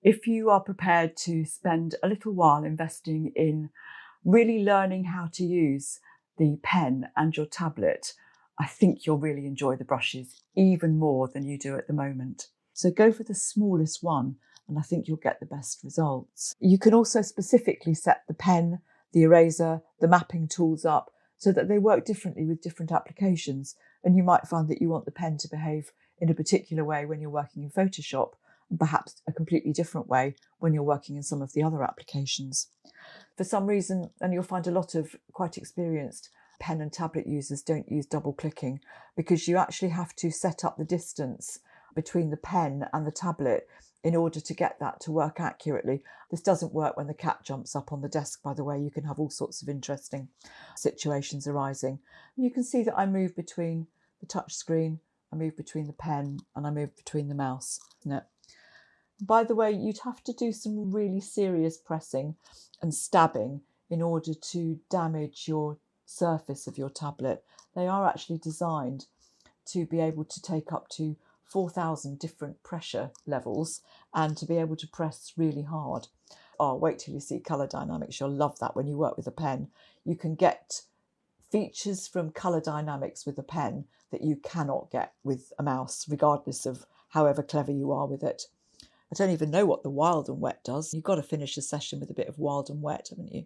If you are prepared to spend a little while investing in really learning how to use the pen and your tablet, I think you'll really enjoy the brushes even more than you do at the moment. So go for the smallest one, and I think you'll get the best results. You can also specifically set the pen, the eraser, the mapping tools up so that they work differently with different applications. And you might find that you want the pen to behave in a particular way when you're working in Photoshop, and perhaps a completely different way when you're working in some of the other applications. For some reason, and you'll find a lot of quite experienced pen and tablet users don't use double clicking, because you actually have to set up the distance between the pen and the tablet in order to get that to work accurately. This doesn't work when the cat jumps up on the desk, by the way. You can have all sorts of interesting situations arising. You can see that I move between the touch screen, I move between the pen, and I move between the mouse. By the way, you'd have to do some really serious pressing and stabbing in order to damage your surface of your tablet. They are actually designed to be able to take up to 4,000 different pressure levels and to be able to press really hard. Oh, wait till you see colour dynamics. You'll love that when you work with a pen. You can get features from colour dynamics with a pen that you cannot get with a mouse, regardless of however clever you are with it. I don't even know what the wild and wet does. You've got to finish a session with a bit of wild and wet, haven't you?